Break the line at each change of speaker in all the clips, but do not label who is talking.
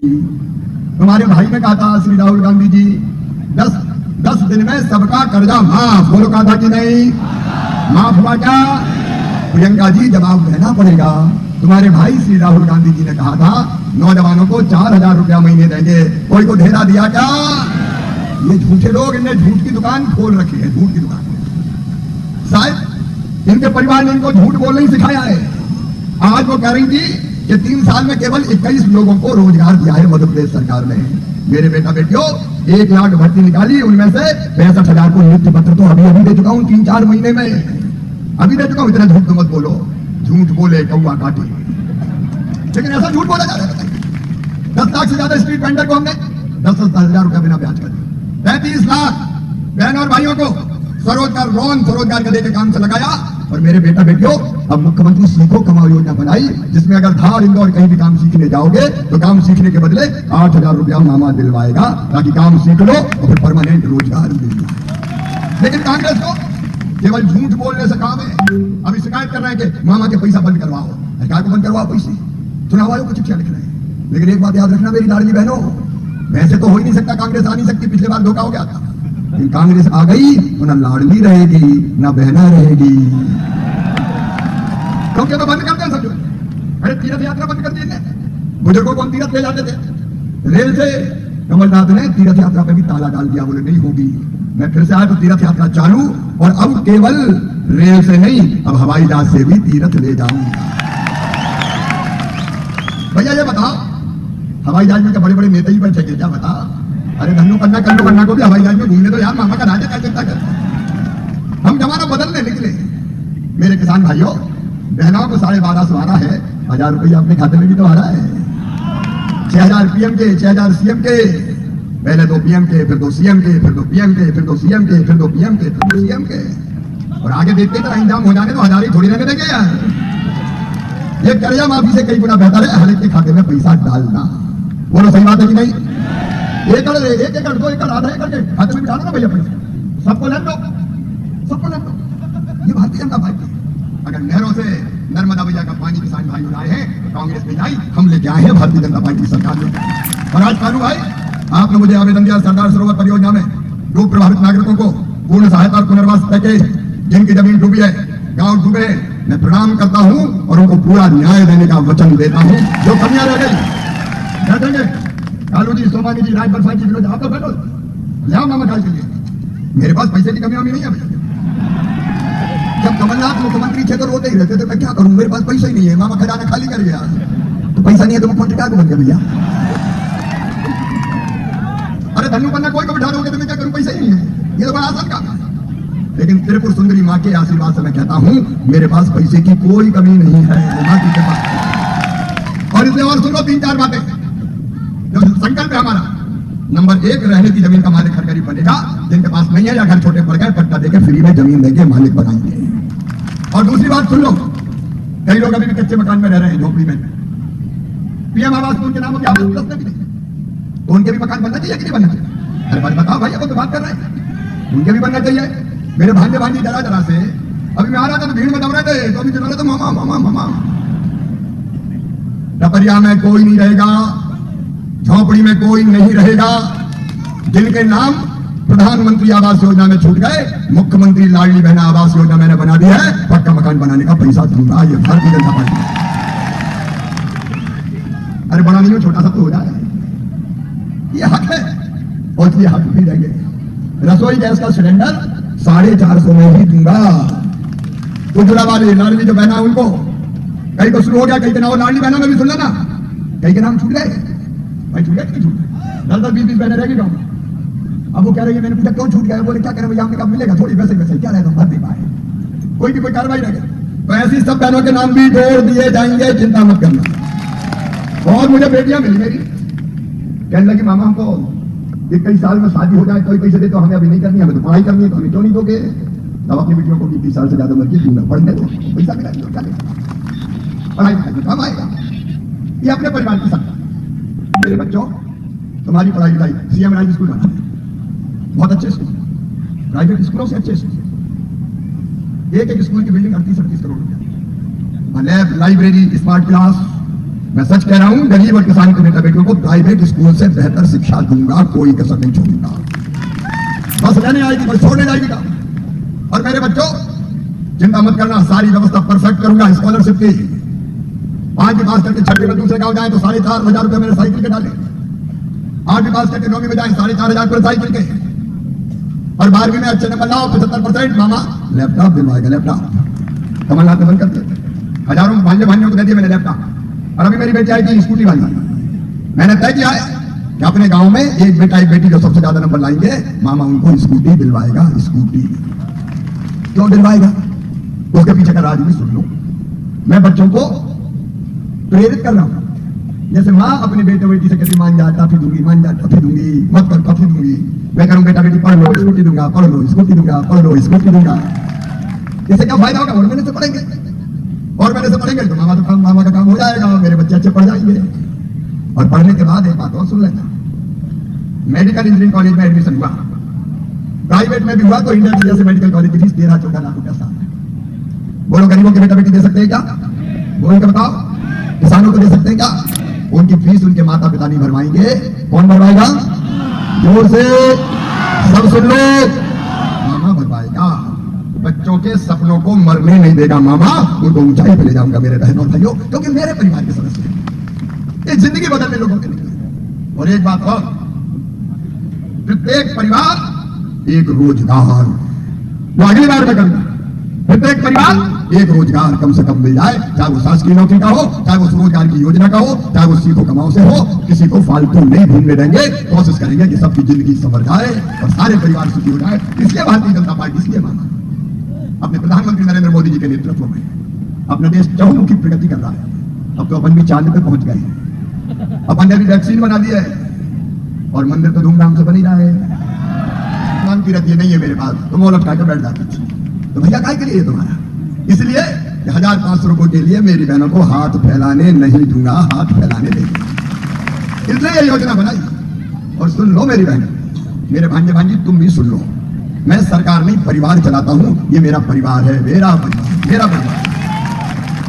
तुम्हारे भाई ने कहा था श्री राहुल गांधी जी 10 दिन में सबका कर्जा माफ। बोलो कहा था कि नहीं? माफ हुआ क्या? प्रियंका जी जवाब देना पड़ेगा। तुम्हारे भाई श्री राहुल गांधी जी ने कहा था नौजवानों को 4,000 रुपया महीने देंगे। कोई को धेरा दिया क्या? ये झूठे लोग, इनने झूठ की दुकान खोल रखी है, झूठ की दुकान। शायद इनके परिवार ने इनको झूठ बोलना ही सिखाया है। आज वो कह रही थी कि 3 साल में केवल 21 लोगों को रोजगार दिया है मध्य प्रदेश सरकार ने। मेरे बेटा बेटियों 1 लाख भर्ती निकाली, उनमें से 65,000 को नियुक्ति पत्र तो अभी दे चुका हूं 3-4 महीने में, अभी दे चुका हूं। इतना झूठ तो मत बोलो, झूठ बोले कौवा काटे। लेकिन ऐसा झूठ बोला जा रहा है। 10 लाख से ज्यादा स्ट्रीट वेंडर को हमने 10,000 रुपया बिना ब्याज कर दिया। 35 लाख बहन और भाइयों को स्वरोजगार का देकर काम से लगाया। और मेरे बेटा बेटियों अब मुख्यमंत्री सीखो कमाओ योजना बनाई, जिसमें अगर धार इंदौर कहीं भी काम सीखने जाओगे तो काम सीखने के बदले 8,000 रुपया मामा दिलवाएगा, ताकि काम सीख लो और फिर परमानेंट रोजगार मिल जाए। लेकिन कांग्रेस को केवल झूठ बोलने से काम है। अभी शिकायत कर रहे हैं कि मामा के पैसा बंद करवाओ। सरकार को बंद करवाओ पैसे, चुनाव आयोग को चिट्ठियां लिख रहे हैं। लेकिन एक बात याद रखना मेरी लाडली बहनों, वैसे तो हो ही नहीं सकता, कांग्रेस आ नहीं सकती, पिछले बार धोखा हो गया था। कांग्रेस आ गई तो ना लाडली रहेगी ना बहना रहेगी, क्योंकि तो बंद करते हैं सब। अरे तीर्थ यात्रा बंद कर दी, बुजुर्गों को हम तीर्थ ले जाते थे रेल से। कमलनाथ ने तीर्थ यात्रा पे भी ताला डाल दिया, बोले नहीं होगी। मैं फिर से आया तो तीर्थ यात्रा चालू, और अब केवल रेल से नहीं, अब हवाई जहाज से भी तीर्थ ले जाऊंगा। भैया ये बताओ, हवाई जहाज में क्या बड़े बड़े नेता ही बैठेंगे क्या? बता। अरे धन्नो कन्ना को भी हवाई जहाज में घूमने तो यार मामा का राजा क्या चिंता करता। हम जमाना बदलने निकले। मेरे किसान भाइयों बहनों को 12,512 है, 1,000 रुपये अपने खाते में भी तो आ रहा है। 6,000 पीएम के, 6,000 सीएम के, पहले 2 पीएम के, फिर 2 सीएम के, फिर 2 पीएम के, फिर 2 सीएम के, फिर 2 पीएम के, फिर 2 सीएम के। और आगे देखते तो इंजाम हो जाने तो 1,000 ही थोड़ी रहने देंगे यार। ये कर्जा माफी से कई गुना बेहतर है हर एक के खाते में पैसा डालना। बोलो सही बात है कि नहीं? 1 एकड़ 2 एकड़ आधा एकड़ के खाते में डालो ना भैया पैसा, सबको ले लो, सबको ले लो। ये भारतीय जनता पार्टी अगर नहरों से नर्मदा मैया का पानी किसान भाई उड़ाए हैं तो कांग्रेस में आई, हम लेके आए हैं भारतीय जनता पार्टी की सरकार में। और आज कानू भाई आपने मुझे आवेदन दिया सरदार सरोवर परियोजना में डूब प्रभावित नागरिकों को पूर्ण सहायता और पुनर्वास पैकेज, जिनकी जमीन डूबी है, गांव डूबे, मैं प्रणाम करता हूं और उनको पूरा न्याय देने का वचन देता हूं। जो कमियां रह गई देंगे। कालू जी, सोमानी जी, राज बरसात जी, विनोद आप तो बैठो, ले मामा काल के लिए। मेरे पास पैसे की कमी नहीं है भैया। जब कमलनाथ मुख्यमंत्री थे तो रोते ही रहते थे, मैं क्या करूं, मेरे पास पैसा ही नहीं है, मामा खजाना खाली कर गया। तो पैसा नहीं है तो मुख्यमंत्री क्या बन गया भैया? अरे धन्नू पन्ना कोई को बिठा दोगे तो मैं क्या करूं, पैसा ही नहीं है। ये तो बड़ा आसान काम है। लेकिन त्रिपुर सुंदरी माँ के आशीर्वाद से मैं कहता हूं मेरे पास पैसे की कोई कमी नहीं है, माँ की कृपा। और इसलिए और सुनो 3-4 बातें। जो संकल्प है हमारा, नंबर 1 रहने की जमीन का मालिक हर गरीब बनेगा। जिनके पास नहीं है या घर छोटे पड़ गए, पट्टा देकर फ्री में जमीन देके मालिक बनाएंगे। और दूसरी बात सुन लो, कई लोग अभी भी कच्चे मकान में रह रहे हैं, झोपड़ी में। पीएम आवास में उनके नामों की आवाज नहीं थी, तो उनके भी मकान बनना चाहिए कि नहीं बनना चाहिए? अरे बताओ भाई, अब तो बात कर रहे हैं, उनके भी बनना चाहिए। मेरे भांजे जरा से अभी मैं आ रहा था तो भीड़ में दब रहे थे, तो अभी चल रहे थे मामा मामा मामा। टपरिया में कोई नहीं रहेगा, झोपड़ी में कोई नहीं रहेगा। जिनके नाम प्रधानमंत्री आवास योजना में छूट गए, मुख्यमंत्री लाडली बहना आवास योजना मैंने बना दी है, पक्का मकान बनाने का पैसा दूंगा। ये भारतीय जनता पार्टी। अरे बड़ा नहीं हो, छोटा सा तो हो जाए, ये हक है और इसलिए हक भी देंगे। रसोई गैस का सिलेंडर 450 में ही दूंगा। उज्ज्वला वाले लाडली जो बहना उनको, कई तो शुरू हो गया, कई के नाम लाडली बहना में भी सुन लेना, कई के नाम छूट गए भाई। छूट गए कि छूट गए? 10-20 बहने रहेगी गाँव में। अब वो कह रही है, मैंने पूछा क्यों छूट गया? बोले क्या करें भैया, हमने कहा मिलेगा थोड़ी, वैसे क्या रहेगा, भर नहीं पाए, कोई की कोई कार्रवाई रह गई। तो ऐसी सब बहनों के नाम भी जोड़ दिए जाएंगे, चिंता मत करना। और मुझे बेटियां मिली मेरी, कहने लगी मामा हमको 21 साल में शादी हो जाए तो पैसे दे, तो हमें अभी नहीं करनी, हमें तो पढ़ाई करनी है, तो हमें क्यों नहीं दोगे? तब अपनी बेटियों को 21 साल से ज्यादा मर्जी दूंगा, पढ़ने दो, पैसा मिला पढ़ाई काम आएगा। ये अपने परिवार की सत्ता। मेरे बच्चों, तुम्हारी पढ़ाई लिखाई सीएम राइज स्कूल बना, बहुत अच्छे स्कूल, प्राइवेट स्कूलों से अच्छे स्कूल। एक स्कूल की बिल्डिंग 38-38 करोड़ रुपया, लैब, लाइब्रेरी, स्मार्ट क्लास, मैं सच कह रहा हूं, गरीब और किसान के बेटा बेटियों को प्राइवेट स्कूल से बेहतर शिक्षा दूंगा, कोई कसर नहीं छोड़ूंगा। बस रहने आएगी, बस छोड़ने जाएगी का। और मेरे बच्चों चिंता मत करना, सारी व्यवस्था परफेक्ट करूंगा। स्कॉलरशिप की 5वीं पास करके 6वीं में दूसरे गांव जाए तो 4,500 रुपए मेरे साइकिल के डाले। 8वीं पास करके 9वीं में जाए 4,500 रुपए साइकिल के। और 12वीं में अच्छे नंबर लाओ 75%, मामा लैपटॉप दिलवाएगा। लैपटॉप कमलनाथ ने बंद कर दिया, हजारों भाइयों को दे दिया मैंने लैपटॉप। और अभी मेरी बेटी आई थी स्कूटी वाली, मैंने तय किया है कि अपने गांव में एक बेटा एक बेटी जो सबसे ज्यादा नंबर लाएंगे, मामा उनको स्कूटी दिलवाएगा। स्कूटी क्यों दिलवाएगा, उसके पीछे का राज भी सुन लो। मैं बच्चों को प्रेरित कर रहा हूं, जैसे माँ अपने बेटे बेटी से कहती मान जा टॉफी दूंगी, मान जा टॉफी दूंगी, मत कर टॉफी दूंगी। मैं कह रहा हूं बेटा बेटी पढ़ लो स्कूटी दूंगा, पढ़ लो स्कूटी दूंगा, पढ़ लो स्कूटी दूंगा। इससे क्या फायदा होगा, और महीने से पढ़ेंगे, और महीने से पढ़ेंगे तो मामा का काम हो जाएगा, मेरे बच्चे अच्छे पढ़ जाएंगे। और पढ़ने के बाद एक बात और सुन लेना, मेडिकल इंजीनियरिंग कॉलेज में एडमिशन हुआ, प्राइवेट में भी हुआ तो इंडियन जैसे मेडिकल कॉलेज की फीस 13-14 लाख रुपया साल है। बोलो गरीबों के बेटा बेटी दे सकते हैं क्या, बोल के बताओ। किसानों को दे सकते हैं क्या, उनकी फीस उनके माता पिता नहीं भरवाएंगे, कौन भरवाएगा, जोर से सब सुन लो, मामा भरवाएगा। बच्चों के सपनों को मरने नहीं देगा मामा, उनको ऊंचाई पे ले जाऊंगा मेरे बहनों भाइयों, क्योंकि मेरे परिवार के सदस्य हैं, ये जिंदगी बदलने लोगों के लिए। और एक बात और, प्रत्येक परिवार एक रोजगार, वो अगली बार में करूंगा, प्रत्येक परिवार एक रोजगार कम से कम मिल जाए, चाहे वो शासकीय नौकरी का हो, चाहे वो स्वरोजगार की योजना का हो, चाहे वो सीखो कमाओ से हो, किसी को फालतू नहीं घूमने देंगे। कोशिश करेंगे कि सबकी जिंदगी संवर जाए और सारे परिवार सुखी हो जाए। इसलिए भारतीय जनता पार्टी इसलिए माना, अपने प्रधानमंत्री नरेंद्र मोदी जी के नेतृत्व में अपना देश चहुमुखी प्रगति कर रहा है। अब तो अपन भी चांद पे पहुंच गए, अपन ने भी वैक्सीन बना दी है, और मंदिर तो धूमधाम से बन ही रहा है। मानती रहती है नहीं है मेरे पास, तो मोहलत खाकर बैठ जाती है, तो भैया काय के लिए तुम्हारा, इसलिए 1,500 रुपए के लिए मेरी बहनों को हाथ फैलाने नहीं दूंगा, हाथ फैलाने देंगे, इसलिए ये योजना बनाई। और सुन लो मेरी बहन, मेरे भांजे भांजी तुम भी सुन लो, मैं सरकार नहीं परिवार चलाता हूं, ये मेरा परिवार है, मेरा परिवार।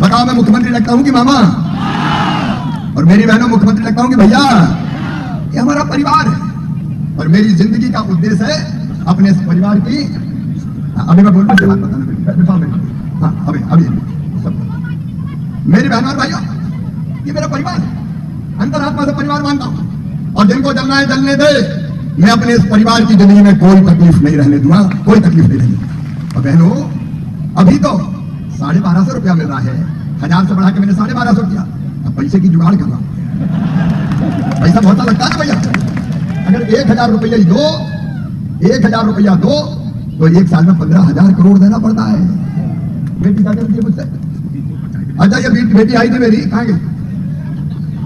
बताओ मैं मुख्यमंत्री लगता हूं कि मामा, और मेरी बहनों मुख्यमंत्री लगता हूं कि भैया, ये हमारा परिवार है। और मेरी जिंदगी का उद्देश्य है अपने इस परिवार की, अभी मैं बोलूं बात बताना, हाँ अभी सब मेरी बहनों और भाइयों, ये मेरा परिवार है, अंतरात्मा से परिवार मानता हूं। और जिनको जलना है जलने दे, मैं अपने इस परिवार की जिंदगी में कोई तकलीफ नहीं रहने दूंगा, कोई तकलीफ नहीं रहेगी। और बहनों अभी तो 1,250 रुपया मिल रहा है, 1,000 से बढ़ा के मैंने 1,250 किया। अब पैसे की जुगाड़ कर रहा हूं, पैसा बहुत लगता है भैया। अगर 1,000 रुपया ही दो, 1,000 रुपया दो तो एक साल में 15,000 करोड़ देना पड़ता है। बेटी क्या करती है मुझसे, अच्छा ये बेटी आई थी मेरी, कहाँ गई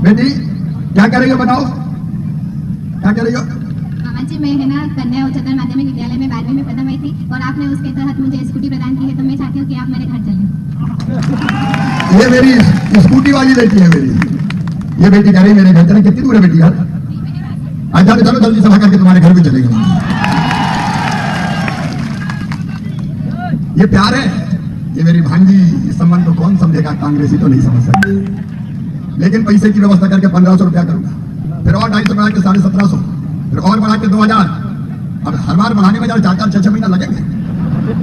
बेटी, क्या कर रही हो बताओ, क्या कर रही हो।
मामा जी मैं है ना कन्या उच्चतर माध्यमिक विद्यालय में 12वीं में प्रथम आई थी, और आपने उसके तहत मुझे स्कूटी प्रदान की है, तो मैं चाहती हूँ कि आप मेरे घर चलें।
ये मेरी स्कूटी वाली बेटी है मेरी, ये बेटी कह रही मेरे घर चले। कितनी दूर है बेटी यार, अच्छा चलो जल्दी सभा करके तुम्हारे घर भी चलेगा। ये प्यार है, ये मेरी भांजी। इस संबंध को कौन समझेगा, कांग्रेसी तो नहीं समझ सकते, लेकिन पैसे की व्यवस्था करके 1,500 रुपया करूंगा, फिर और 250 बढ़ा के 1750, फिर और बढ़ा के 2,000। अब हर बार बढ़ाने में 4-4-6-6 महीना लगेंगे।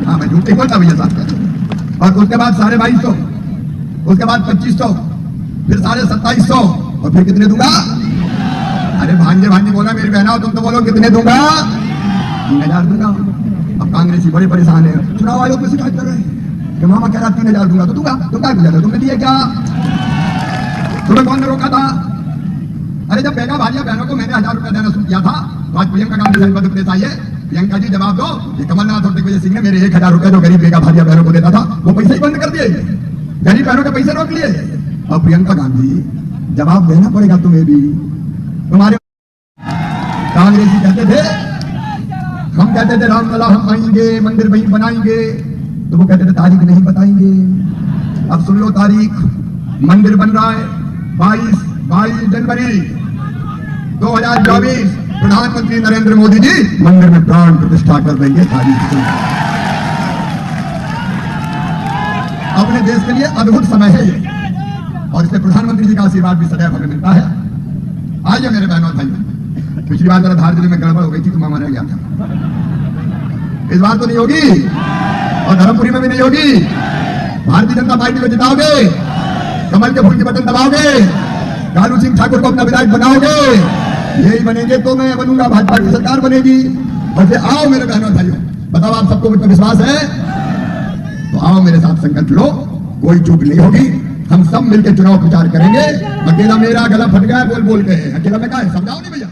हाँ मैं झूठ नहीं बोलता भैया साहब। और उसके बाद 2250, उसके बाद 2500, फिर 2750, और फिर कितने दूंगा। अरे भांजे बोला मेरी बहना, तुम तो बोलो कितने दूंगा, 3,000 दूंगा। अब कांग्रेसी बड़े परेशान है, चुनाव आयोग में शिकायत कर रहे हैं कि मामा कह रहा 3,000 दूंगा, तो दूंगा, तुम क्या पूछा, तुमने दिए क्या, तुम्हें कौन ने रोका था। अरे जब बेगा भाइयों बहनों को मैंने 1,000 रुपया देना शुरू किया था, तो आज प्रियंका गांधी मध्य प्रदेश आई है। प्रियंका जी जवाब दो, ये कमलनाथ और दिग्विजय सिंह ने मेरे 1,000 रुपया जो गरीब बेगा भाइयों बहनों को देता था, वो पैसे ही बंद कर दिए, गरीब बहनों के पैसे रोक लिए। और प्रियंका गांधी जवाब देना पड़ेगा तुम्हें भी। तुम्हारे कांग्रेसी कहते थे, हम कहते थे रामलला हम आएंगे, मंदिर वहीं बनाएंगे, तो वो कहते थे तारीख नहीं बताएंगे। अब सुन लो तारीख, मंदिर बन रहा है 22 जनवरी 2024, प्रधानमंत्री नरेंद्र मोदी जी मंदिर में प्राण प्रतिष्ठा कर देंगे। तारीख अपने देश के लिए अद्भुत समय है ये, और इससे प्रधानमंत्री जी का आशीर्वाद भी सदैव हमें मिलता है। आइए मेरे बहनों और भाइयों, पिछली बार जरा धार जिले में गड़बड़ हो गई थी तो मामा रह गया था, इस बार तो नहीं होगी और धर्मपुरी में भी नहीं होगी। भारतीय जनता पार्टी को जिताओगे, कमल के फूल के बटन दबाओगे, कालू सिंह ठाकुर को अपना विधायक बनाओगे, यही बनेंगे तो मैं बनूंगा, भाजपा की सरकार बनेगी। और फिर आओ मेरे बहनों भाइयों, बताओ आप सबको मुझ पर विश्वास है तो आओ मेरे साथ संकल्प लो, कोई चूक नहीं होगी, हम सब मिलकर चुनाव प्रचार करेंगे। अकेला मेरा गला फट गया बोल बोल के, अकेला मैं क्या है, समझाओ नहीं भैया।